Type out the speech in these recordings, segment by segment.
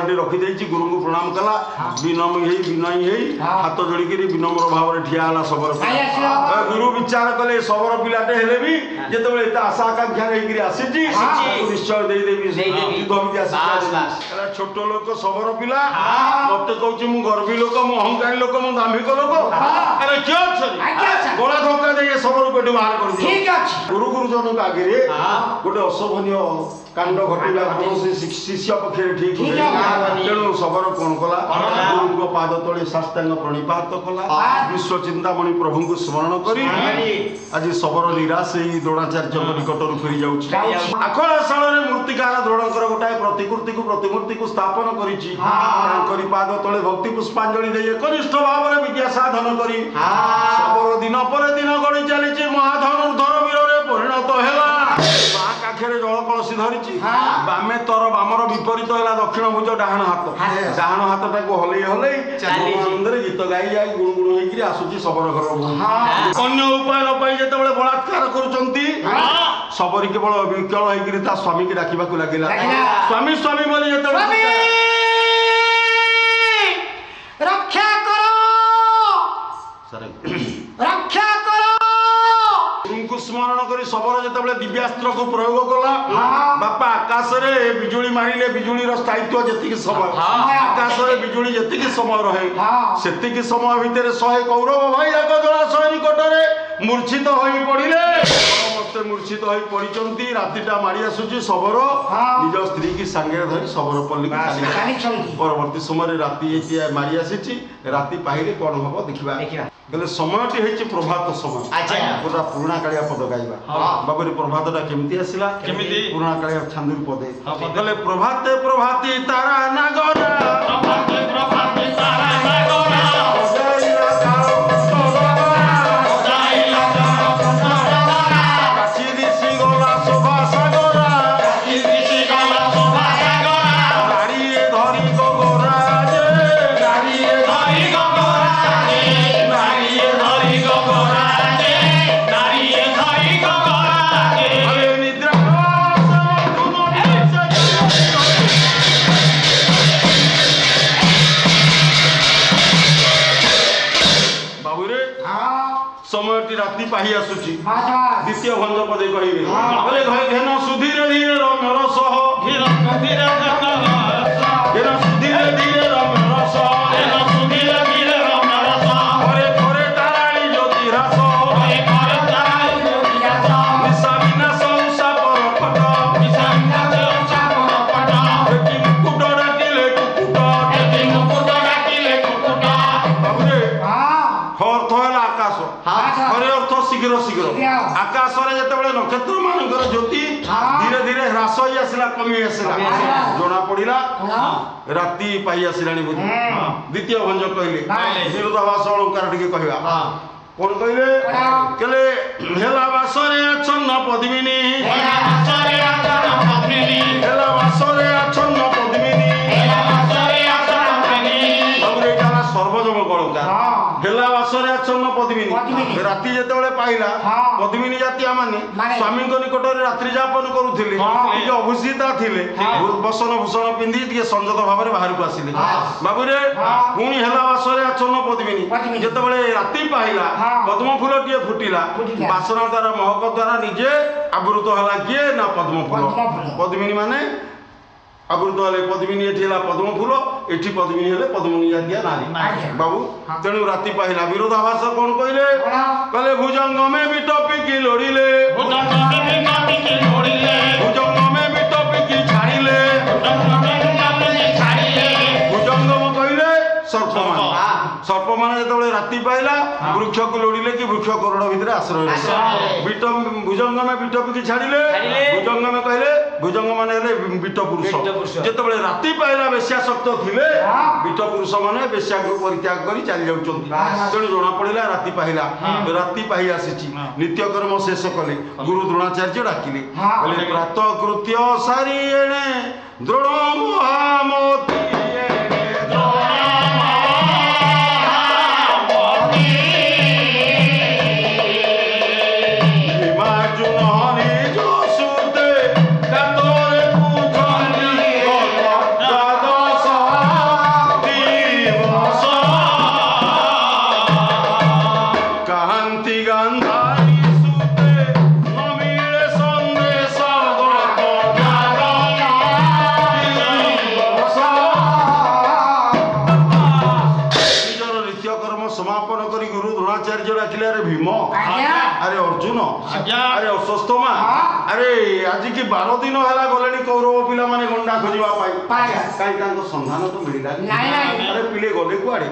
हांडी रखी देछि गुरु को प्रणाम कला विनयी हेई हाथ जोड़िकी विनम्र भाव में ठिया होला सबर गुरु विचार कले सबर पिलाटे हेले भी जेतेबेले एता आशा आकांक्षा लेकिरी आसीछि निश्चय देई देबी युद्ध भी आसी छोट लोक सबर पिला मते कहूछि मु गर्वी लोक मु अहंकारी लोक मु दाम्भिक लोक अरे क्यों छरी गोला धोका दे सबर पेट बाहर कर दियो ठीक अछि गुरु गुरुजन आगे गोटे अशोभनीय कांड घटिला कौन शिष्य पक्षे ठीक तेणु सबर कौन कला गुरु पाद तले साष्टांग प्रणिपात कला विश्व चिंतामणि प्रभु को स्मरण करी आज सबर निराश द्रोणाचार्य निकट फेरी जाऊँ आखड़ाशाल मूर्तिकार द्रोणकर गोटाए प्रतिकृति को प्रतिमूर्ति को स्थापन करी पाद तले भक्ति पुष्पांजलि दे एकनिष्ठ भाव में विद्या साधन करी सबर दिन पर दिन गड़ी चली महाधन ऊर्धर वीर परिणत है काखेरे जल कलसी धरी बामे तर बामर विपरीत है दक्षिण भुज डाहाण हाथ टाक हलई हलई गीत गाई जाए गुणगुण होकर आसूची सबर घर अन्य उपाय न पाई जो बलात्कार करुचंती सबरी केवल विकल होकर स्वामी की डाकवा लगिला स्वामी स्वामी बोली जो रक्षा करो रक्षा करो को स्मरण करी सबर जो दिव्यास्त्र को प्रयोग कला बापा आकाश में बिजुली मारिले बिजुली स्थायित्व जी समय आकाश में बिजुली जी समय रहे से समय भितर 100 कौरव भाई जाक जलाशय निकट मूर्छित हो पड़े मत मूर्छित हो पड़ी रातिटा मारी आसूची सबर निज स्त्री की सांगे धरी सबर पल्ली परवर्ती समय राति मारी आसी राति पाइले कौन हम देखा बोले समयटी है प्रभात समय पूरा पुराणा कालिया पद गाइबा बाबरी प्रभातटा केमती आसिला पुराणा कालिया छांदुर पदे बोले प्रभाते प्रभाती तारा नागरा प्रभाते प्रभाती तारा नागरा राति पाही आसुची द्वितीय भंज पदे कहिबे बोले घेन सुधीर धीरे रमर सह घेन सुधीर धीरे रमर सह घेन सुधीर धीरे रमर सह घरे घरे ताराणी ज्योति रास घरे घरे ताराणी ज्योति रास निशा विनाश उषा परपट निशा विनाश उषा परपट देखि मुकुट डाकिले कुकुट देखि मुकुट डाकिले कुकुट बाबूरे हर थला आकाश हरे अर्थ शीघ्र शीघ्र आकाश में जिते नक्षत्र मानकर ज्योति धीरे धीरे ह्रास हो आसला कमी आसला जना पड़ा राति पाई आसला द्वितीय भंज कहले विरोधाभास अलंकार टिके कहवा कौन कहले कहले हेला बासरे आच्छन्न पद्मिनी हेला बासरे आच्छन्न पद्मिनी सर्वजम कलंकार हेला बासरे आच्छन्न पद्मिनी राति जेतेबेले पाइला पद्मिनी जातिया माने स्वामी निकट रात्रि यापन करुथिले अभूषिता थिले बसन भूषण पिंधि टिके संजत भाव में बाहर को आसिले बाबूरे पुणी हेला बासरे आच्छन्न पद्मिनी जेतेबेले राति पाइला पद्म फूल टिए फुटिला बासना द्वारा महक द्वारा निजे आवृत हला किए ना पद्म फूल पद्मिनी माने आवृत हेले पद्मिनी एठी पद्म फूल एठी पद्मिनी हेले पद्मिनी जातिया नारी बाबू तेणु राति पाइला विरोधाभास कौन कहले कहले भुजंग में बिटपी की लोड़िले भुजंग में बिटपी की छाड़िले भुजंग कहले सर्प मान जो राति पाइला वृक्ष को लोड़िले कि वृक्ष करोड़ भितर आश्रय भुजंग में बिटपी की छाड़िले भुजंग में कहले भुजंग मान बिट पुरुष जेतेबेले राति पाइला बेश्यासक्त थिले बिट पुरुष माने बेश्या को परित्याग करी चली जाउचंती तेणु जना पड़िला राति पाइला राति पाई आसीची नित्यकर्म शेष कले गुरु द्रोणाचार्य डाकिले बोले प्रातः कृत्य सारी एणे द्रोण महामती ଗାନ୍ଧାରୀ ସୁତେ ନମିଳେ ସନ୍ଦେଶ ନିଜର ନିତ୍ୟକର୍ମ ସମାପନ କରି ଗୁରୁ ଦ୍ରୋଣାଚାର୍ଯ୍ୟ ଡାକିଲେ ଆରେ ଭୀମ ଆରେ ଅର୍ଜୁନ ଆରେ ଅଶ୍ୱତ୍ଥାମା ଆରେ ଆଜି କି 12 ଦିନ ହେଲା ଗଲେଣି କୌରବ ପିଲାମାନେ ଗଣ୍ଡା ଖୋଜିବା ପାଇଁ କାହିଁ ତାଙ୍କ ସନ୍ଧାନ ତ ମିଳିଲାନି ଆରେ ପିଲେ ଗଲେ କୁଆଡେ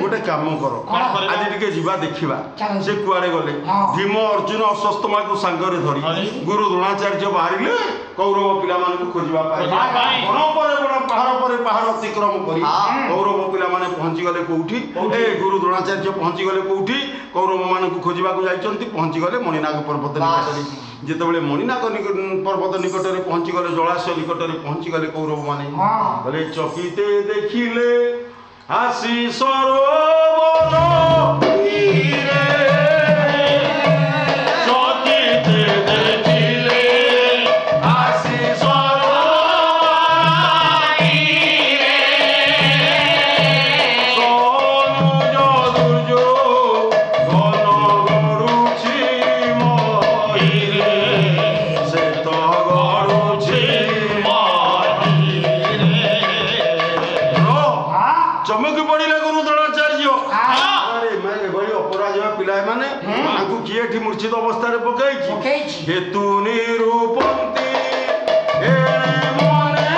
ଗୋଟେ କାମ କର ଆଜି ଟିକେ ଯିବା ଦେଖିବା ସେ କୁଆଡେ ଗଲେ ଭୀମ ଅର୍ଜୁନ ଅଶ୍ୱତ୍ଥାମାକୁ ସାଙ୍ଗରେ ଧରି ଗୁରୁ ଦ୍ରୋଣାଚାର୍ଯ୍ୟ ବାହାରିଲେ କୌରବ ପିଲାମାନଙ୍କୁ ଖୋଜିବା ପାଇଁ ବଣ ପରେ ବଣ ପାହାଡ଼ ପରେ ପାହାଡ଼ ଅତିକ୍ରମ କରି କୌରବ ପିଲାମାନେ ପହଞ୍ଚିଗଲେ କୋଉଠି ଏ ଗୁରୁ ଦ୍ରୋଣାଚାର୍ଯ୍ୟ ପହଞ୍ଚିଗଲେ କୋଉଠି କୌରବ ମାନଙ୍କୁ ଖୋଜିବାକୁ ଯାଇଛନ୍ତି ପହଞ୍ଚିଗଲେ ମଣିନାଗ ପର୍ବତ ନିକଟରେ ଯେତେବେଳେ ମଣିନାଗ ପର୍ବତ ନିକଟରେ ପହଞ୍ଚିଗଲେ ଜଳାଶୟ ନିକଟରେ ପହଞ୍ଚିଗଲେ କୌରବ ମାନେ ଗଲେ ଚକିତେ ଦେଖିଲେ ଆସି ସରୋବର ଚକିତେ ଦେଖିଲେ ଆସି ଚମକି ପଡ଼ିଲେ ଗୁରୁ ଦ୍ରୋଣାଚାର୍ଯ୍ୟ ଆରେ ଏଭଳି ଅପରାଜିବା ପିଲାମାନେ ତାଙ୍କୁ କିଏ ଏଠି ମୂର୍ଚ୍ଛିତ ଅବସ୍ଥାରେ ପକାଇଛି ହେତୁ ନିରୂପନ୍ତି ଏଣେ ମନେ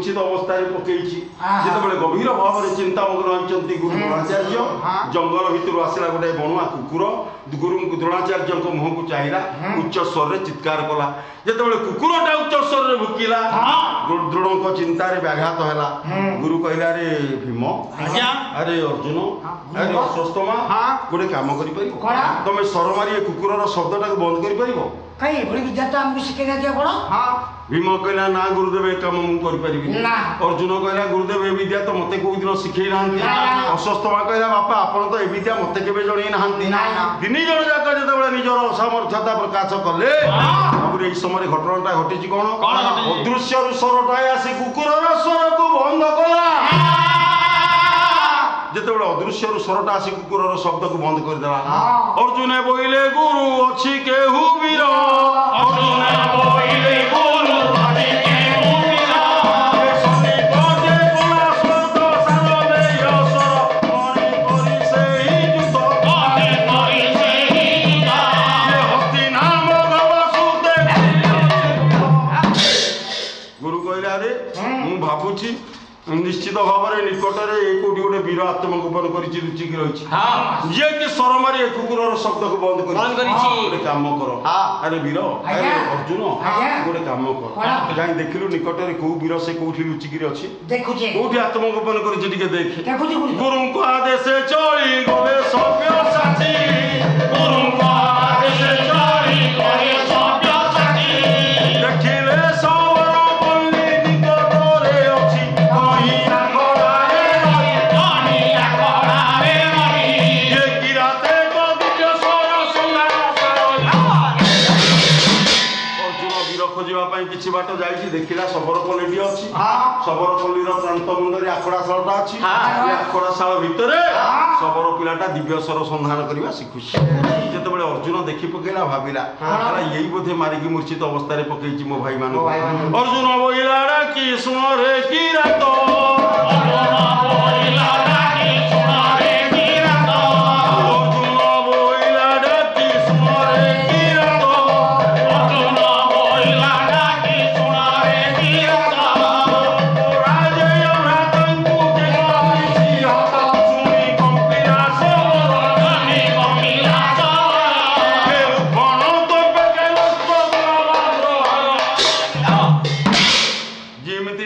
ମୂର୍ଚ୍ଛିତ ଅବସ୍ଥାରେ ପକେଇଛି ଯେତେବେଳେ ଗଭୀର ଭାବରେ ଚିନ୍ତାମଗ୍ନ ହୋଇଛନ୍ତି ଗୁରୁ ଦ୍ରୋଣାଚାର୍ଯ୍ୟ ଜଙ୍ଗଲ ଭିତରୁ ଆସିଲା ଗୋଟେ ବଣୁଆ କୁକୁର ଗୁରୁ ଦ୍ରୋଣାଚାର୍ଯ୍ୟଙ୍କ ମୁହଁକୁ ଚାହିଁଲା ଉଚ୍ଚ ସ୍ୱରରେ ଚିତ୍କାର କଲା ଯେତେବେଳେ କୁକୁରଟା ଉଚ୍ଚ ସ୍ୱରରେ ଭୁକିଲା ଦ୍ରୋଣଙ୍କ ଚିନ୍ତାରେ ବ୍ୟାଘାତ ହେଲା ଗୁରୁ କହିଲା ଆରେ ଭୀମ ଆରେ ଅର୍ଜୁନ ଆରେ ଅଶ୍ୱତ୍ଥାମା ଗୋଟେ କାମ କରିପାରିବ ତମେ ସର ମାରି ଏ କୁକୁରର ଶବ୍ଦଟାକୁ ବନ୍ଦ କରିପାରିବ ଭୀମ କହିଲା ନା ଗୁରୁଦେବ ଏ କାମ ମୁଁ କରିପାରିବିନି ଅର୍ଜୁନ କହିଲା ଗୁରୁଦେବ ଏ ବିଦ୍ୟା ତ ମତେ କୋଉ ଦିନ ଶିଖେଇ ନାହାନ୍ତି ଅଶ୍ୱତ୍ଥାମା କହିଲା ବାପା ଆପଣ ତ ଏ ବିଦ୍ୟା ମତେ କେବେ ଜଣେଇ ନାହାନ୍ତି ତିନି ଜଣ ଯାକ ଯେତେବେଳେ ନିଜର ଅସାମର୍ଥ୍ୟତା ପ୍ରକାଶ କଲେ ତାପରେ ଏଇ ସମୟରେ ଘଟଣାଟା ଘଟିଛି କଣ ଅଦୃଶ୍ୟରୁ ସ୍ୱରଟାଏ ଆସି କୁକୁରର ସ୍ୱରକୁ ବନ୍ଦ କଲା ଯେତେବେଳେ ଅଦୃଶ୍ୟରୁ ସ୍ୱରଟା ଆସି କୁକୁରର ଶବ୍ଦକୁ ବନ୍ଦ କରିଦେଲା ଅର୍ଜୁନ ବୋଇଲେ ଗୁରୁ ଅଛି କେହୁ ବୀର ଅର୍ଜୁନ ବୋଇଲେ ଗୁରୁ ଅଛି କେହୁ ବୀର ସନିପତେ କଳା ସ୍ୱର୍ଗ ସାରବେୟ ସ୍ୱର ମଣି କରି ସେହି ଯୁଦ୍ଧ ମଣି କରି ସେହି ଯୁଦ୍ଧ ହସ୍ତି ନାମ ଗବ ସୁତେ ଗୁରୁ କହିଲେ ଆରେ ମୁଁ ଭାବୁଛି ନିଶ୍ଚିତ ଭାବରେ ନିକଟରେ କୋଉଠି ଗୋଟେ ବୀର ଆତ୍ମଗୋପନ କରିଛି ଲୁଚିକି ରହିଛି ଯିଏକି ସ୍ୱର ମାରି ଏ କୁକୁରର ଶବ୍ଦକୁ ବନ୍ଦ କରିଛି ଗୋଟେ କାମ କର ଆରେ ବୀର ଆରେ ଅର୍ଜୁନ ଗୋଟେ କାମ କର ଯାଇ ଦେଖିଲୁ ନିକଟରେ କୋଉ ବୀର ସେ କୋଉଠି ଲୁଚିକିରି ଅଛି କୋଉଠି ଆତ୍ମଗୋପନ କରିଛି ଟିକେ ଦେଖେ ଗୁରୁଙ୍କ ଆଦେଶେ ଚଳି ଗଲେ ସଭ୍ୟ ସାଥୀ ଗୁରୁଙ୍କ ଆଦେଶେ ଚଳି ଗଲେ ସଭ୍ୟ ସାଥୀ ଦେଖିଲେ କିଛି ବାଟ ଯାଇଛି ଦେଖିଲା ଶବରପଲ୍ଲୀଟି ଅଛି ଶବରପଲ୍ଲୀର ପ୍ରାନ୍ତ ମୁଣ୍ଡରେ ଆଖଡ଼ାଶାଳଟା ଅଛି ଆଖଡ଼ାଶାଳ ଭିତରେ ଶବର ପିଲାଟା ଦିବ୍ୟସ୍ୱର ସନ୍ଧାନ କରିବା ଶିଖୁଛି ଯେତେବେଳେ ଅର୍ଜୁନ ଦେଖି ପକେଇଲା ଭାବିଲା ଏଇ ବୋଧେ ମାରିକି ମୂର୍ଚ୍ଛିତ ଅବସ୍ଥାରେ ପକେଇଛି ମୋ ଭାଇମାନଙ୍କୁ ଅର୍ଜୁନ ବୋଇଲା ଡାକି ଶୁଣ ରେ କି ରାତ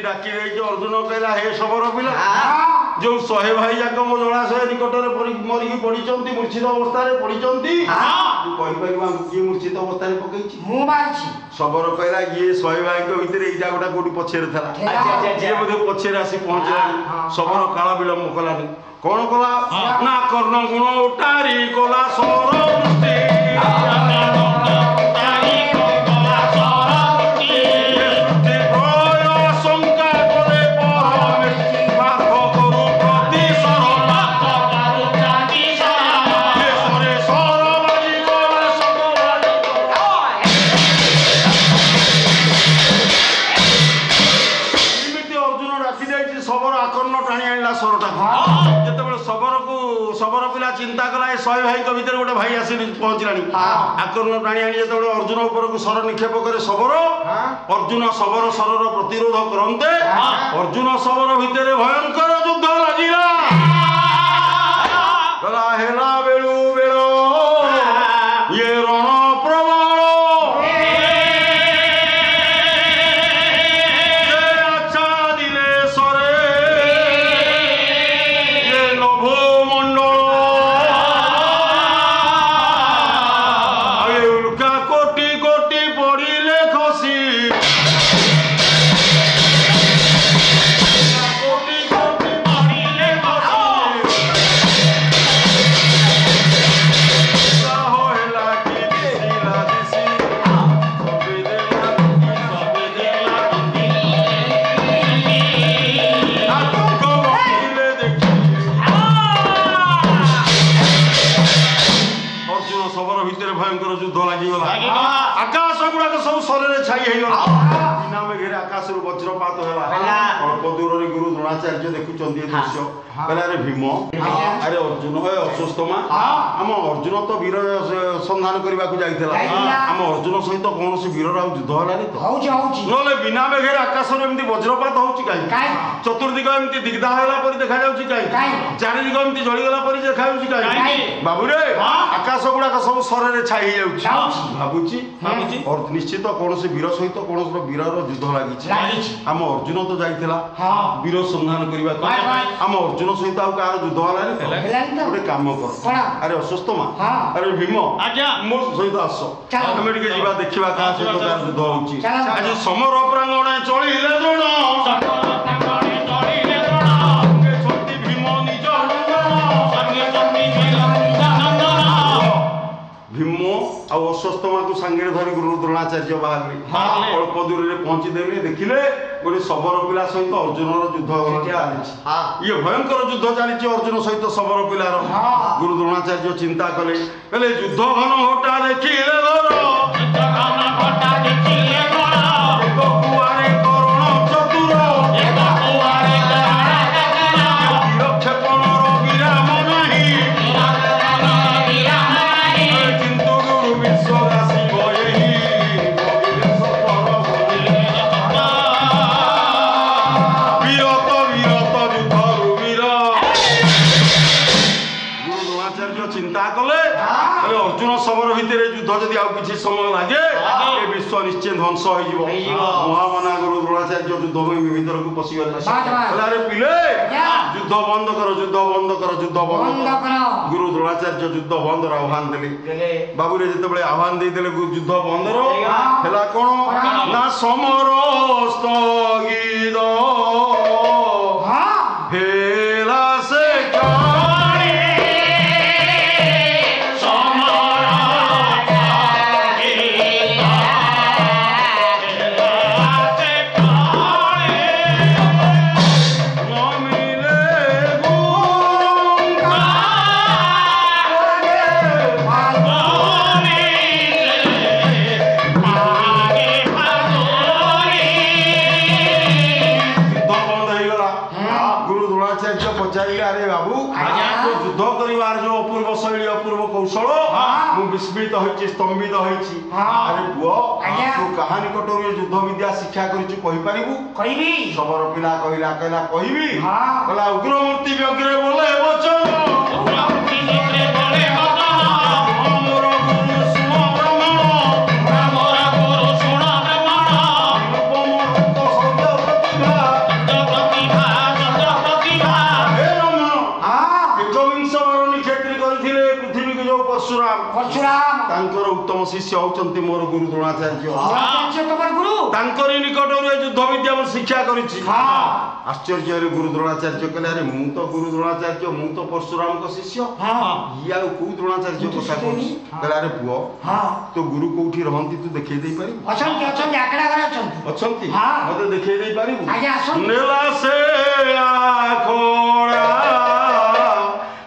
ଡାକି ଦେଇଛି ଅର୍ଜୁନ କହିଲା ହେ ଶବର ପିଲା ଯୋଉ 100 ଭାଇ ଯାକ ମୋ ଜଳାଶୟ ନିକଟରେ ମରିକି ପଡିଛନ୍ତି ମୂର୍ଚ୍ଛିତ ଅବସ୍ଥାରେ ପଡିଛନ୍ତି କହିପାରିବୁ ଆମକୁ କିଏ ମୂର୍ଚ୍ଛିତ ଅବସ୍ଥାରେ ପକେଇଛି ମୁଁ ମାରିଛି ଶବର କହିଲା ଇଏ 100 ଭାଇଙ୍କ ଭିତରେ ଏଇଟା ଗୋଟା କୋଉଠି ପଛରେ ଥିଲା ଇଏ ବୋଧେ ପଛରେ ଆସି ପହଞ୍ଚିଲାଣି ଶବର କାଳ ବିଳମ୍ବ କଲାନି କଣ କଲା ନା କର୍ଣ୍ଣ ଗୁଣ ଉଟାରି କଲା ସର ଦୃଷ୍ଟି ଶବର ପିଲା ଚିନ୍ତା କଲା ଏ 100 ଭାଇଙ୍କ ଭିତରେ ଗୋଟେ ଭାଇ ଆସି ପହଞ୍ଚିଲାଣି ଆକର୍ଣ୍ଣ ଟାଣି ଆଣି ଯେତେବେଳେ ଅର୍ଜୁନ ଉପରକୁ ସର ନିକ୍ଷେପ କରେ ଶବର ଅର୍ଜୁନ ଶବର ସରର ପ୍ରତିରୋଧ କରନ୍ତେ ଅର୍ଜୁନ ଶବର ଭିତରେ ଭୟଙ୍କର ଯୁଦ୍ଧ ଲାଗିଲା ହେଲା ବେଳୁ ବେଳ ଇଏ ରଣ ପ୍ରବଳ ଆକାଶରୁ ବଜ୍ରପାତ ହେଲା ଅଳ୍ପ ଦୂରରେ ଗୁରୁ ଦ୍ରୋଣାଚାର୍ଯ୍ୟ ଦେଖୁଛନ୍ତି ଏ ଦୃଶ୍ୟ କହିଲେ ଆରେ ଭୀମ ଆରେ ଅର୍ଜୁନ ଅଶ୍ୱତ୍ଥାମା ଆମ ଅର୍ଜୁନ ତ ବୀର ସନ୍ଧାନ କରିବାକୁ ଯାଇଥିଲା ଆମ ଅର୍ଜୁନ ସହିତ କୌଣସି ବୀରର ଆଉ ଯୁଦ୍ଧ ହେଲାନି ତ ନହେଲେ ବିନା ମେଘରେ ଆକାଶରୁ ଏମିତି ବଜ୍ରପାତ ହଉଛି କାହିଁକି ଚତୁର୍ଦିଗ ଏମିତି ଦିଗ୍ଧା ହେଲା ପରି ଦେଖାଯାଉଛି କାହିଁକି ଚାରିଦିଗ ଏମିତି ଜଳିଗଲା ପରି ଦେଖାଯାଉଛି କାହିଁକି ବାବୁରେ ଆକାଶ ଗୁଡାକ ସବୁ ସରରେ ଛାଇ ହେଇଯାଉଛି ଭାବୁଛି ନିଶ୍ଚିତ କୌଣସି ବୀର ସହିତ କୌଣସି ବୀରର ଯୁଦ୍ଧ ଲାଗିଛି ଆମ ଅର୍ଜୁନ ତ ଯାଇଥିଲା ବୀର ସନ୍ଧାନ କରିବାକୁ ଆମ ଅର୍ଜୁନ ସହିତ ଆଉ କାହାର ଯୁଦ୍ଧ ହେଲାନି ଗୋଟେ କାମ କର ଆରେ ଅଶ୍ୱତ୍ଥାମା ଆରେ ଭୀମ ମୋ ସହିତ ଆସ ଆମେ ଟିକେ ଯିବା ଦେଖିବା କାହା ସହିତ କାହାର ଯୁଦ୍ଧ ହଉଛି ଆଜି ସମର ପ୍ରାଙ୍ଗଣେ ଚଳିଲେ ଦ୍ରୋଣ ଭୀମ ଆଉ ଅଶ୍ୱତ୍ଥାମାକୁ ସାଙ୍ଗରେ ଧରି ଗୁରୁ ଦ୍ରୋଣାଚାର୍ଯ୍ୟ ବାହାରିଲେ ଅଳ୍ପ ଦୂରରେ ପହଞ୍ଚିଦେଲେ ଦେଖିଲେ ଗୋଟେ ଶବର ପିଲା ସହିତ ଅର୍ଜୁନର ଯୁଦ୍ଧ ଚାଲିଛି ଇଏ ଭୟଙ୍କର ଯୁଦ୍ଧ ଚାଲିଛି ଅର୍ଜୁନ ସହିତ ଶବର ପିଲାର ଗୁରୁ ଦ୍ରୋଣାଚାର୍ଯ୍ୟ ଚିନ୍ତା କଲେ କହିଲେ ଯୁଦ୍ଧ ଘନ ଘଟା ଦେଖିଲେ যদি ଆଉ କିଛି ସମୟ ଲାଗେ ଏ ବିଶ୍ୱ ନିଶ୍ଚୟ ଧ୍ୱଂସ ହେଇଯିବ ମହାମନା ଗୁରୁ ଦ୍ରୋଣାଚାର୍ଯ୍ୟ ଯୁଦ୍ଧ ଭିତରକୁ ପଶିଗଲେ ଆରେ ପିଲେ ଯୁଦ୍ଧ ବନ୍ଦ କର ଯୁଦ୍ଧ ବନ୍ଦ କର ଯୁଦ୍ଧ ବନ୍ଦ କର ଗୁରୁ ଦ୍ରୋଣାଚାର୍ଯ୍ୟ ଯୁଦ୍ଧ ବନ୍ଦର ଆହ୍ୱାନ ଦେଲେ ବାବୁରେ ଯେତେବେଳେ ଆହ୍ୱାନ ଦେଇଦେଲେ ଯୁଦ୍ଧ ବନ୍ଦର ହେଲା କଣ ନା ସମର ସ୍ଥଗିତ ହେଲା ସେ কৌশল মু বিস্মিত হয়েছি স্তম্ভিত হয়েছি আরে পুয় তু কাহা নিকটରୁ ଏ ଯୁଦ୍ଧ ବିଦ୍ୟା ଶିକ୍ଷା କରିଛୁ କହିପାରିବୁ କହିବି ଶବର ପିଲା କହିଲା କହିଲା କହିବି କହିଲା ଉଗ୍ରମୂର୍ତ୍ତି ବ୍ୟଗ୍ରେ ବୋଲେ ବଚନ शिष्य होचंती मोर गुरु द्रोणाचार्य द्रोणाचार्य तमर गुरु तांकरी निकटरे युद्ध विद्या मैं शिक्षा करिछि हां आश्चर्य रे गुरु द्रोणाचार्य कहले अरे मु तो गुरु द्रोणाचार्य मु तो परशुराम को शिष्य हां या को द्रोणाचार्य कथा कहछि कहले अरे पुओ हां तो गुरु कोठी रहंती तू देखै देई पारि अछंती आकड़ा घरे अछंती हां मते देखै देई पारि आगे आसो नेला से आखोड़ा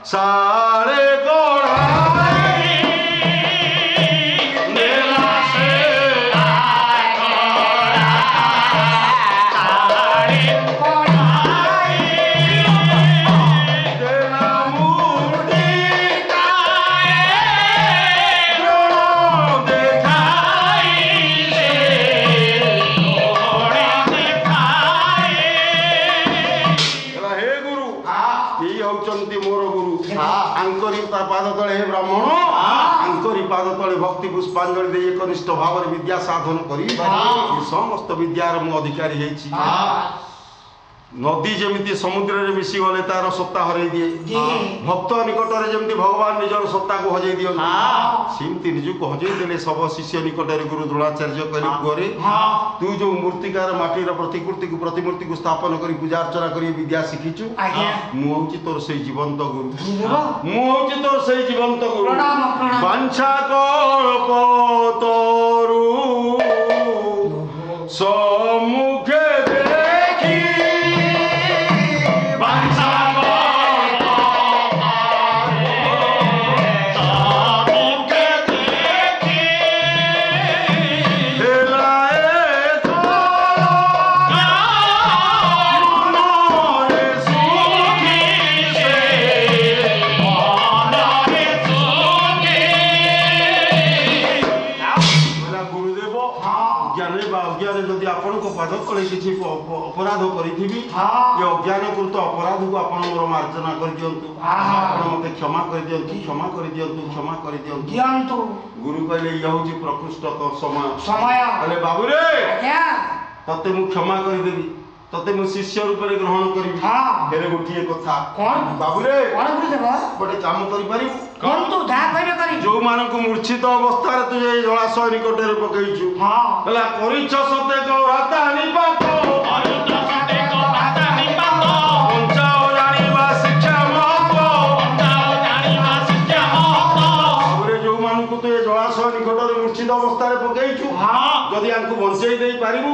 सारे कोड़ा भक्ति पुष्पांजलि दे एकनिष्ठ भाव विद्या साधन करी समस्त विद्यार मु अधिकारी हेछि नदी जमिति समुद्र रे मिसी गले तार सत्ता हरै दिए भक्त निकट रे जमिति भगवान निजर सत्ता को हजै दियो सिमति निजु को हजै देले सब शिष्य निकट रे गुरु द्रोणाचार्य कहले गोरे तू जो मूर्तिकार माटी रे प्रतिमूर्ति को स्थापन करी पूजा अर्चना करी विद्या शिखिछु मु होछि तोर से जीवंत गुरु मु होछि तोर से जीवंत गुरु वांछा कल्प तोरु सम्मुखे अपराध करी अज्ञानकृत अपराध को आप मार्जना कर दियंतु मते क्षमा कर दियंतु क्षमा कर दियंतु क्षमा कर दियंतु गुरु कहले या होची प्रकृष्ट समय कहले बाबू रे तते मु क्षमा कर देबी तते मु शिष्य रूप रे ग्रहण करिबी फेरे गोटिए कथा कोन बाबू रे कोन गुरु देबो बडे काम करि पारि कोन तू जा कहबे करी जो मान को मूर्छित अवस्था रे तू जे जलाशय निकट रे पकैछु कहला करिछ सते को राता नि पातो मूर्छित अवस्था पकईचु जदि आंकु बंचई दे पारिबु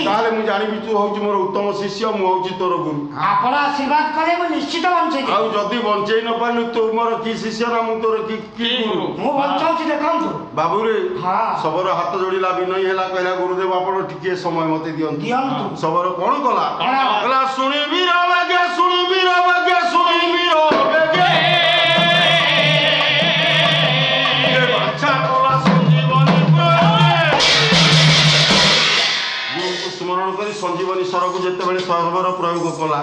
ताले मु जानिबि तू होउची मोर उत्तम शिष्य मु होउची तोर गुरु आपण आशीर्वाद करे मु निश्चित बंचई दे आ जदि बंचई न पानु तू मोर की शिष्य ना मु तोर की गुरु मु बंचाउची देखंतु बाबू रे सबरो हाथ जोड़िला विनय हैला कहला गुरुदेव आपण टिके समय मते दियंतु सबरो कोन कला कहला सुनिबि रो बागे सुनिबि रो बागे सुनिबि रो बागे ये बाछा कोला स्मरण करी संजीवनी स्वर को जिते बड़े सर्वर प्रयोग कला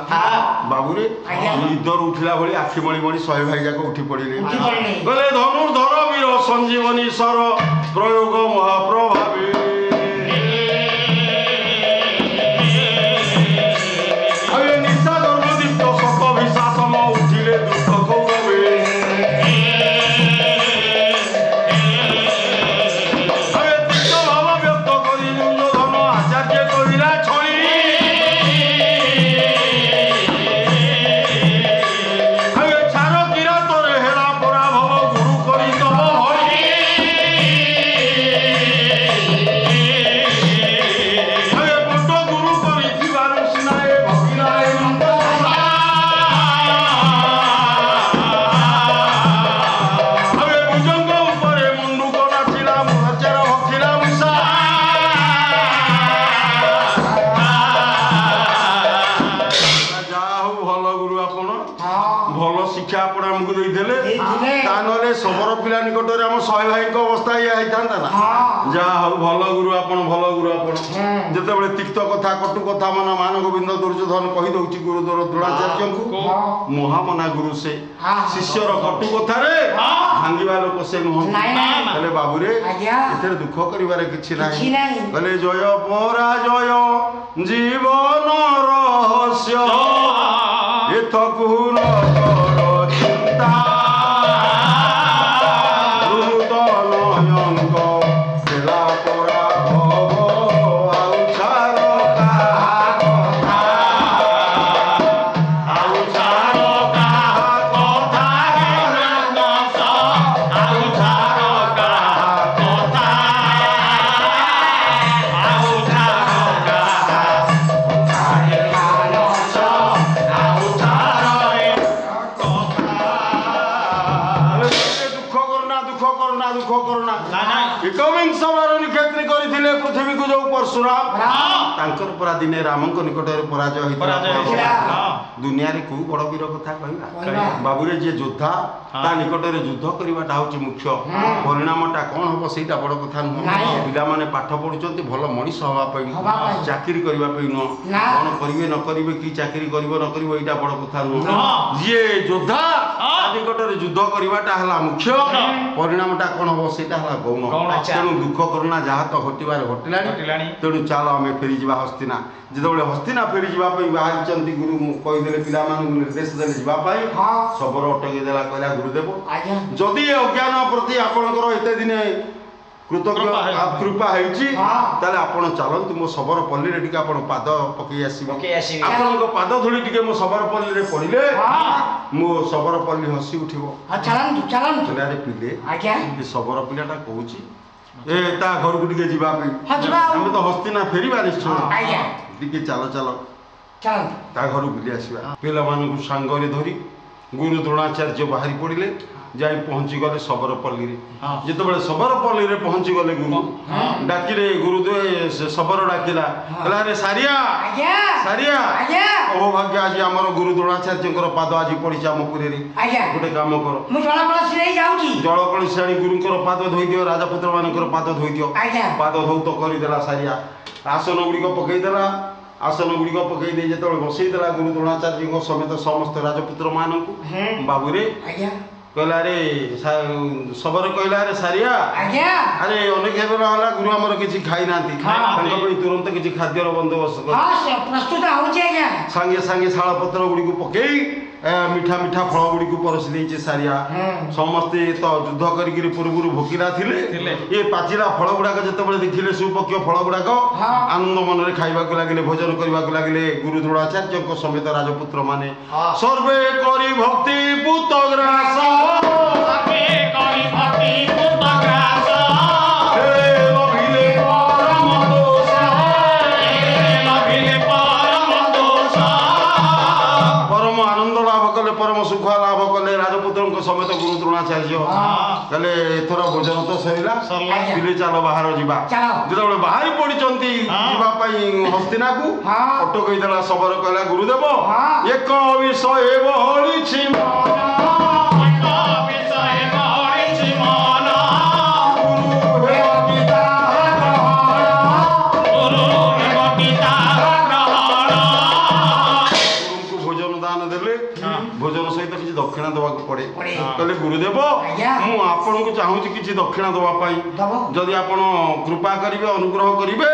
बाबू रे निदर उठिला भली आखि मणि मणि 100 भाई जाक उठी पड़िले गले धनुर्धर वीर संजीवनी स्वर प्रयोग महाप्रभावी अरे निशा धर्मदीप्त सत विशासम उठिले दुख कौरवे सबरो पिला निकट रे हम 100 भाई को अवस्था ये आइतांता ना जा हो भलो गुरु आपण जते बेले तिक्त कथा कटु कथा मन मान गोविंद दुर्योधन कहि दउची गुरु द्रोणाचार्य को महामना गुरु से शिष्यर कटु कथा रे भांगीबा लोक से नुह कहले बाबू रे एथरे दुख करिवारे किछि नाही कहले जय पराजय जीवन रहस्य एथकु न कर चिंता ତାଙ୍କର ପରା ଦିନେ ରାମଙ୍କ ନିକଟରେ ପରାଜୟ ପରାଜୟ ହେଇଥିଲା ହେଇଥିଲା। ଦୁନିଆରେ କୋଉ ବଡ଼ ବୀର କଥା କହିବା କହିବା। ବାବୁରେ ଯିଏ ଯୋଦ୍ଧା ତା ନିକଟରେ ଯୁଦ୍ଧ କରିବାଟା ହଉଛି ମୁଖ୍ୟ ପରିଣାମଟା କଣ ହବ ସେଇଟା ବଡ଼ କଥା ନୁହଁ ନାଇଁ। ପିଲାମାନେ ପାଠ ପଢୁଛନ୍ତି ଭଲ ମଣିଷ ହବା ପାଇଁ ହବା ପାଇଁ। ଚାକିରି କରିବା ପାଇଁ ନୁହଁ ନା। କଣ କରିବେ ନ କରିବେ କି ଚାକିରି କରିବ ନ କରିବ ଏଇଟା ବଡ଼ କଥା ନୁହଁ ନୁହଁ। ଯିଏ ଯୋଦ୍ଧା ତା ନିକଟରେ ଯୁଦ୍ଧ କରିବାଟା ହେଲା ମୁଖ୍ୟ ପରିଣାମଟା କଣ ହବ ସେଇଟା ହେଲା ଗୌଣ ଗୌଣ। ତେଣୁ ଦୁଃଖ କରୁଣା ଯାହା ତ ଘଟିବାରେ ଘଟିଲାଣି। ଘଟିଲାଣି ତେଣୁ ଚାଲ ଆମେ ଫେରିଯିବା ହସ୍ତିନା ଯେତେବେଳେ ହସ୍ତିନା ଫେରିଯିବା ପାଇଁ ବାହାରିଛନ୍ତି ଗୁରୁ କହିଦେଲେ ପିଲାମାନଙ୍କୁ ନିର୍ଦ୍ଦେଶ ଦେଲେ ଯିବା ପାଇଁ ହଁ। ଶବର ଅଟକେଇ ଦେଲା କହିଲା ଗୁରୁଦେବ ଆଜ୍ଞା ଯଦି ଏ ଅଜ୍ଞାନ ପ୍ରତି ଆପଣଙ୍କର ଏତେ ଦିନେ କୃପା ହେଇଛି ହଁ। ତାହେଲେ ଆପଣ ଚାଲନ୍ତୁ ମୋ ଶବର ପଲ୍ଲୀରେ ଟିକେ ଆପଣ ପାଦ ପକେଇ ଆସିବେ ପକେଇ ଆସିବେ। ଆପଣଙ୍କ ପାଦ ଧୂଳି ଟିକେ ମୋ ଶବର ପଲ୍ଲୀରେ ପଡ଼ିଲେ ହଁ। ମୋ ଶବର ପଲ୍ଲୀ ହସି ଉଠିବ ଚାଲନ୍ତୁ ଚାଲନ୍ତୁ ପିଲାରେ ପିଲେ ଆଜ୍ଞା ଏ ଶବର ପିଲାଟା କହୁଛି ଏ ତା ଘରକୁ ଟିକେ ଯିବା ପାଇଁ ହଁ, ଯିବା ଆଉ। ଆମେ ତ ହସ୍ତିନା ଫେରିବା ନିଶ୍ଚୟ ଆଜ୍ଞା ଟିକେ ଚାଲ ଚାଲ ଚାଲନ୍ତୁ ତା ଘରୁ ବୁଲି ଆସିବା ପିଲାମାନଙ୍କୁ ସାଙ୍ଗରେ ଧରି ଗୁରୁ ଦ୍ରୋଣାଚାର୍ଯ୍ୟ ବାହାରି ପଡ଼ିଲେ ଯାଇ ପହଞ୍ଚିଗଲେ ଶବରପଲ୍ଲୀରେ ଯେତେବେଳେ ଶବରପଲ୍ଲୀରେ ପହଞ୍ଚିଗଲେ ଗୁରୁ ଡାକିଲେ ଗୁରୁଦେବ ଶବର ଡାକିଲା କହିଲା ଆରେ ସାରିଆ ଆଜ୍ଞା ସାରିଆ ଆଜ୍ଞା ଅହୋଭାଗ୍ୟ ଆଜି ଆମର ଗୁରୁ ଦ୍ରୋଣାଚାର୍ଯ୍ୟଙ୍କର ପାଦ ଆଜି ପଡ଼ିଛି ଆମ ପୁରୀରେ ଆଜ୍ଞା ଗୋଟେ କାମ କର ମୁଁ ଜଳ କଳସି ନେଇ ଯାଉଛି ଜଳ କଳସି ଆଣି ଗୁରୁଙ୍କର ପାଦ ଧୋଇଦିଅ ରାଜପୁତ୍ର ମାନଙ୍କର ପାଦ ଧୋଇଦିଅ ଆଜ୍ଞା ପାଦ ଧୌତ କରିଦେଲା ସାରିଆ ଆସନ ଗୁଡ଼ିକ ପକେଇଦେଲା ଆସନ ଗୁଡ଼ିକ ପକେଇ ଦେଇ ଯେତେବେଳେ ବସେଇଦେଲା ଗୁରୁ ଦ୍ରୋଣାଚାର୍ଯ୍ୟଙ୍କ ସମେତ ସମସ୍ତ ରାଜପୁତ୍ର ମାନଙ୍କୁ ବାବୁରେ ଆଜ୍ଞା କହିଲା ଆରେ ଶବର କହିଲା ଆରେ ସାରିଆ ଆଜ୍ଞା ଆରେ ଅନେକ ବେଳ ହେଲା ଗୁରୁ ଆମର କିଛି ଖାଇନାହାନ୍ତି ତାଙ୍କ ପାଇଁ ତୁରନ୍ତ କିଛି ଖାଦ୍ୟର ବନ୍ଦୋବସ୍ତ କର ହଁ ସେ ପ୍ରସ୍ତୁତ ହଉଛି ଆଜ୍ଞା ସାଙ୍ଗେ ସାଙ୍ଗେ ଶାଳ ପତ୍ର ଗୁଡ଼ିକୁ ପକେଇ ମିଠା ମିଠା ଫଳ ଗୁଡ଼ିକୁ ପରସି ଦେଇଛି ସାରିଆ ସମସ୍ତେ ତ ଯୁଦ୍ଧ କରିକିରି ପୂର୍ବରୁ ଭୋକିଲା ଥିଲେ ଏ ପାଚିଲା ଫଳ ଗୁଡାକ ଯେତେବେଳେ ଦେଖିଲେ ସୁପକ୍ଷ ଫଳ ଗୁଡାକ ଆନନ୍ଦ ମନରେ ଖାଇବାକୁ ଲାଗିଲେ ଭୋଜନ କରିବାକୁ ଲାଗିଲେ ଗୁରୁ ଦ୍ରୋଣାଚାର୍ଯ୍ୟଙ୍କ ସମେତ ରାଜପୁତ୍ର ମାନେ ସର୍ବେ କରି ଭକ୍ତି ପୁତ ଗ୍ରାସ परम सुख लाभ कले राजपुत्र समेत गुरु द्रोणाचार्य कहले एथर भोजन तो सरिला पिले चल बाहर जीवा जो बाहरी पड़ी हस्तिना को अटकई देला शबर कहला गुरुदेव एक विषय बहली भोजन सहित किसी दक्षिणा दवा पड़े कहले गुरुदेव मु आपन को चाहूची किसी दक्षिणा दवा पाई जदि आपण कृपा करिवे अनुग्रह करिवे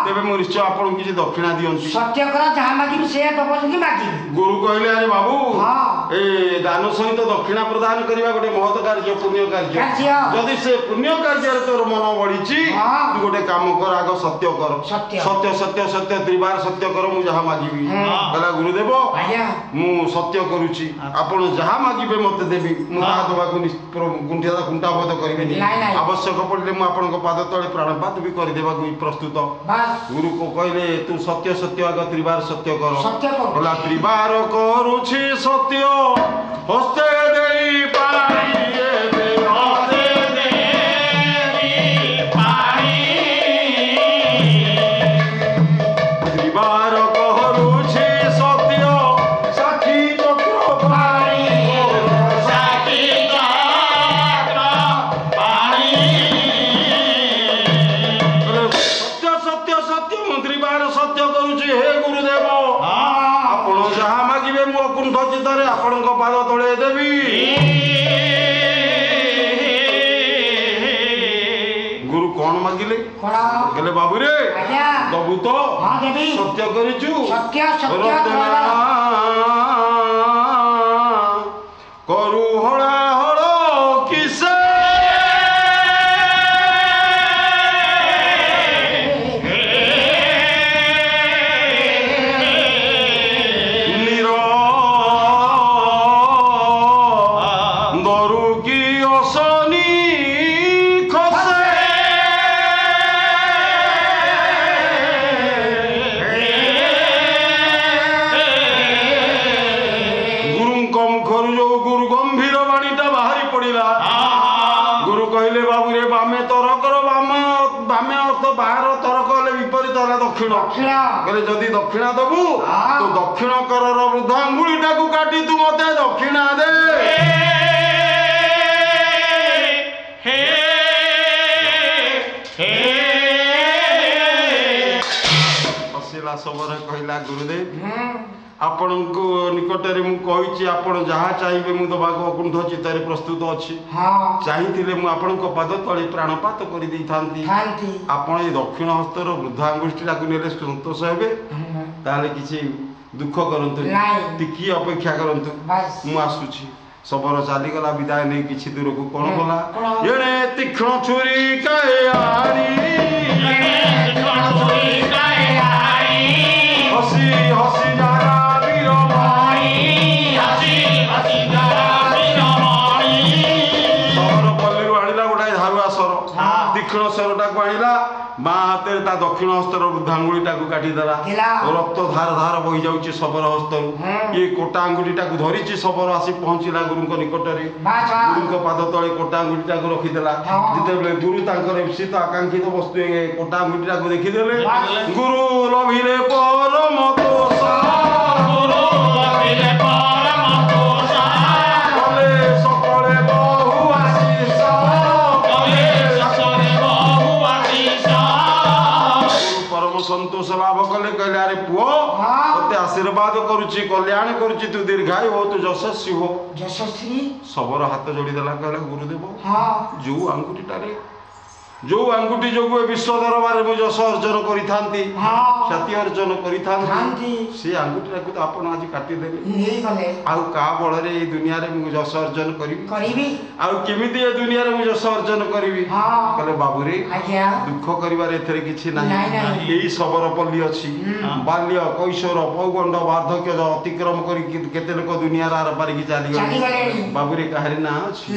तेबे मु निश्चय आपन किसी दक्षिणा दियंती सत्य करा जहा मागी से दबसकी मागी गुरु कहले अरे बाबू ए दान सहित दक्षिणा प्रदान करिवा गोटे महत कार्य पुण्य कार्य जदि से पुण्य कार्य रे तोर मन बढ़ीची तू गोटे काम कर आग सत्य कर सत्य सत्य सत्य त्रिबार सत्य कर मु जहा मागीबी कहला गुरुदेव मु सत्य करूची आपण जहा मागिबे मते देबी मु ता दबाकू गुंठिया कुंटाबोध करबेनी आवश्यक पड़ले मु आपण को पाद तळे प्राणपात भी कर देबाकू प्रस्तुत गुरु को कहले तू सत्य सत्य आग त्रिबार सत्य कर कहला त्रिबार करूची सत्य हस्ते देई पाई पाद तले देवी गुरु कौन मागिले कहले बाबू रे दबु तो सत्य करिचु करू हड़ा हड़ किसे ଦକ୍ଷିଣ ଦକ୍ଷିଣ କହିଲେ ଯଦି ଦକ୍ଷିଣା ଦବୁ ହଁ। ତୁ ଦକ୍ଷିଣ କରର ବୃଦ୍ଧ ଆଙ୍ଗୁଳିଟାକୁ କାଟି ତୁ ମତେ ଦକ୍ଷିଣା ଦେ। ହସିଲା ଶବର କହିଲା ଗୁରୁଦେବ ଆପଣଙ୍କ ନିକଟରେ ମୁଁ କହିଛି ଆପଣ ଯାହା ଚାହିଁବେ ମୁଁ ଦେବାକୁ ଅକୁଣ୍ଠ ଚିତ୍ତରେ ପ୍ରସ୍ତୁତ ଅଛି। ଚାହିଁଥିଲେ ମୁଁ ଆପଣଙ୍କ ପାଦ ତଳେ ପ୍ରାଣପାତ କରିଦେଇଥାନ୍ତି। ଆପଣ ଏ ଦକ୍ଷିଣ ହସ୍ତର ବୃଦ୍ଧ ଆଙ୍ଗୁଠିଟାକୁ ନେଲେ ସନ୍ତୋଷ ହେବେ। ତାହେଲେ କିଛି ଦୁଃଖ କରନ୍ତୁ ଟିକିଏ ଅପେକ୍ଷା କରନ୍ତୁ ମୁଁ ଆସୁଛି। ଶବର ଚାଲିଗଲା ବିଦାୟ ନେଇ କିଛି ଦୂରକୁ କଣ କଲା ଏଣେ ତୀକ୍ଷ୍ଣ ଛୁରୀ କାଏ ଆଣି ହସି ହସି ଯାରା ଶବର ପଲ୍ଲୀରୁ ଆଣିଲା ଗୋଟାଏ ଧାରୁଆ ସର ତୀକ୍ଷ୍ଣ ସରଟାକୁ ଆଣିଲା ବାଁ ହାତରେ ତା ଦକ୍ଷିଣ ହସ୍ତର ବୃଦ୍ଧାଙ୍ଗୁଳିଟାକୁ କାଟିଦେଲା। ରକ୍ତ ଧାର ଧାର ବହି ଯାଉଛି ଶବର ହସ୍ତରୁ। ଇଏ କୋଟା ଆଙ୍ଗୁଠିଟାକୁ ଧରିଛି ଶବର ଆସି ପହଞ୍ଚିଲା ଗୁରୁଙ୍କ ନିକଟରେ। ଗୁରୁଙ୍କ ପାଦ ତଳେ କୋଟା ଆଙ୍ଗୁଠିଟାକୁ ରଖିଦେଲା। ଯେତେବେଳେ ଗୁରୁ ତାଙ୍କର ଇପ୍ସିତ ଆକାଂକ୍ଷିତ ବସ୍ତୁ ଏ କୋଟା ଆଙ୍ଗୁଠିଟାକୁ ଦେଖିଦେଲେ ଗୁରୁ ଲଭିଲେ ପରମ ତୋଷା କଲେ ସକଳେ ବହୁ ଆଶୀଷ ପରମ ସନ୍ତୋଷ ଲାଭ କଲେ। କହିଲେ ଆରେ ପୁଅ ତତେ ଆଶୀର୍ବାଦ କରୁଛି କଲ୍ୟାଣ କରୁଛି ତୁ ଦୀର୍ଘାୟୁ ହୋ ତୁ ଯଶସ୍ୱୀ ହୋ। ଶବର ହାତ ଯୋଡ଼ିଦେଲା କହିଲା ଗୁରୁଦେବ ଯୋଉ ଆଙ୍ଗୁଠି ଯୋଗୁଁ ଏ ବିଶ୍ୱ ଦରବାରରେ ମୁଁ ଯଶ ଅର୍ଜନ କରିଥାନ୍ତି ଖ୍ୟାତି ଅର୍ଜନ କରିଥାନ୍ତି ସେ ଆଙ୍ଗୁଠିଟାକୁ ତ ଆପଣ ଆଜି କାଟିଦେଲେ। ଆଉ କାହା ବଳରେ ଏ ଦୁନିଆରେ ମୁଁ ଯଶ ଅର୍ଜନ କରିବି ଆଉ କେମିତି ଏ ଦୁନିଆରେ ମୁଁ ଯଶ ଅର୍ଜନ କରିବି? କହିଲେ ବାବୁରେ ଦୁଃଖ କରିବାରେ ଏଥିରେ କିଛି ନାହିଁ। ଏଇ ଶବର ପଲ୍ଲୀ ଅଛି ବାଲ୍ୟ କୈଶୋର ପୌଗଣ୍ଡ ବାର୍ଦ୍ଧକ୍ୟ ଅତିକ୍ରମ କରି କେତେ ଲୋକ ଦୁନିଆର ଆର ପାରିକି ଚାଲିଗଲେ। ବାବୁରେ କାହାରି ନାଁ ଅଛି?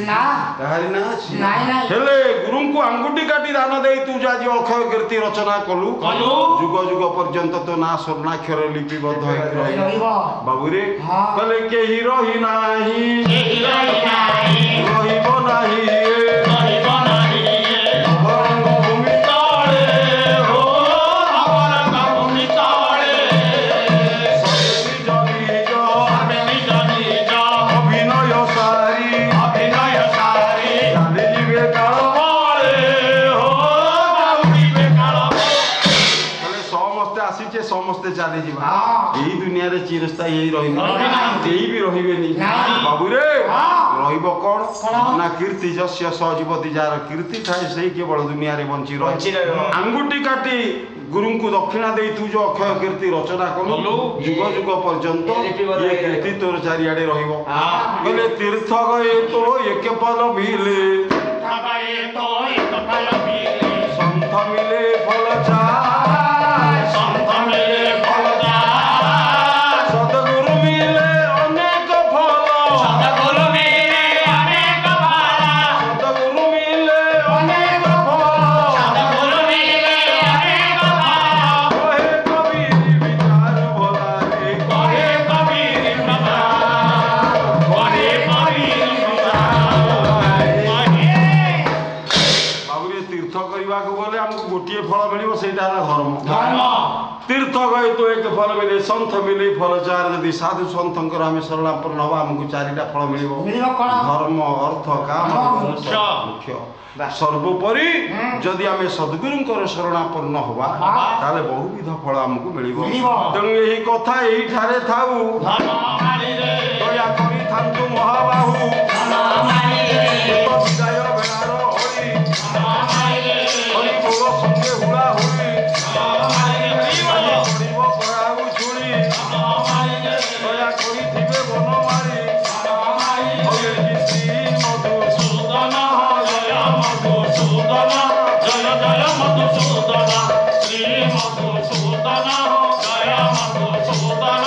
ହେଲେ ଗୁରୁଙ୍କୁ ଆଙ୍ଗୁଠି କାଟି ଦାନ ଦେଇ ତୁ ଆଜି ଅକ୍ଷୟ କୀର୍ତ୍ତି ରଚନା କଲୁ ଯୁଗ ଯୁଗ ପର୍ଯ୍ୟନ୍ତ ତୋ ନାଁ ସ୍ୱର୍ଣ୍ଣାକ୍ଷର ଲିପିବଦ୍ଧ ହେଇକି ରହିବ। ବାବୁରେ କହିଲେ କେହି ରହି ନାହିଁ ରହିବ ନାହିଁ ସମସ୍ତେ ଚାଲିଯିବା ଏଇ ଦୁନିଆରେ ଚିରସ୍ଥାୟୀ ହେଇ ରହିବେ କେହି ବି ରହିବେନି। ବାବୁରେ ରହିବ କଣ ନା କୀର୍ତ୍ତି ଯସ୍ୟ ସଜୀବତି ଯାହାର କୀର୍ତ୍ତି ଥାଏ ସେଇ କେବଳ ଦୁନିଆରେ ବଞ୍ଚି ରହିବ। ଆଙ୍ଗୁଠି କାଟି ଗୁରୁଙ୍କୁ ଦକ୍ଷିଣା ଦେଇ ତୁ ଯୋଉ ଅକ୍ଷୟ କୀର୍ତ୍ତି ରଚନା କଲୁ ଯୁଗ ଯୁଗ ପର୍ଯ୍ୟନ୍ତ ଏ କୀର୍ତ୍ତି ତୋର ଚାରିଆଡେ ରହିବ। କହିଲେ ତୀର୍ଥ ଗଏ ତୋ ଏକ ପଲ ଭିଲେ ସନ୍ଥ ମିଲେ ଫଳ ଚା गोटे फल मिल धर्म तीर्थ गए तो एक फल मिले सन्थ मिले फल चार यदि साधु सन्थर आम शरणापन्न हवा आमको चारिटा फल मिल धर्म अर्थ काम मुख्य सर्वोपरि जदि आम सद्गुरुंकर शरणापन्न हवा ताले बहुविध फल आमको मिल तेणु यही कथा यही ठारे थाऊ दया करी थांतु महाबाहु संगे हुआ हुई दया करी थिबे बन मारी मधुसूदन जय मधुसूदन जय जय मधुसूदन श्री मधुसूदन जय मधुसूदन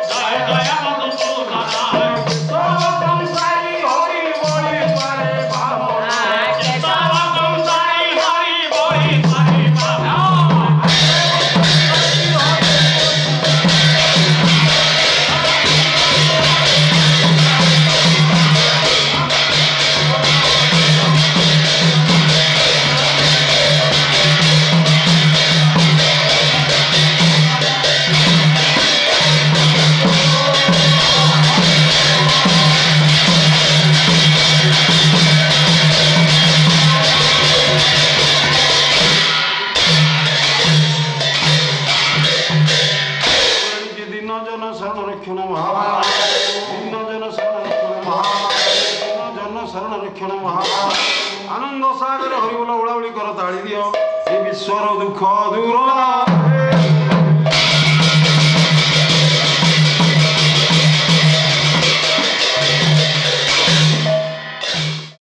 जय जय मधुसूदन संसारी हरि बड़ी पारे भावना संसारी ରକ୍ଷଣ ମହାବିଘ୍ନ ଜନ ଶରଣ ରକ୍ଷଣ ମହାବିଘ୍ନ ଜନ ଶରଣ ରକ୍ଷଣ ମହା ଆନନ୍ଦ ସାଗର ହରିବୋଲ ଓଳାଉଳି କର ତାଳି ଦିଅ ଏ ବିଶ୍ୱର ଦୁଃଖ ଦୂର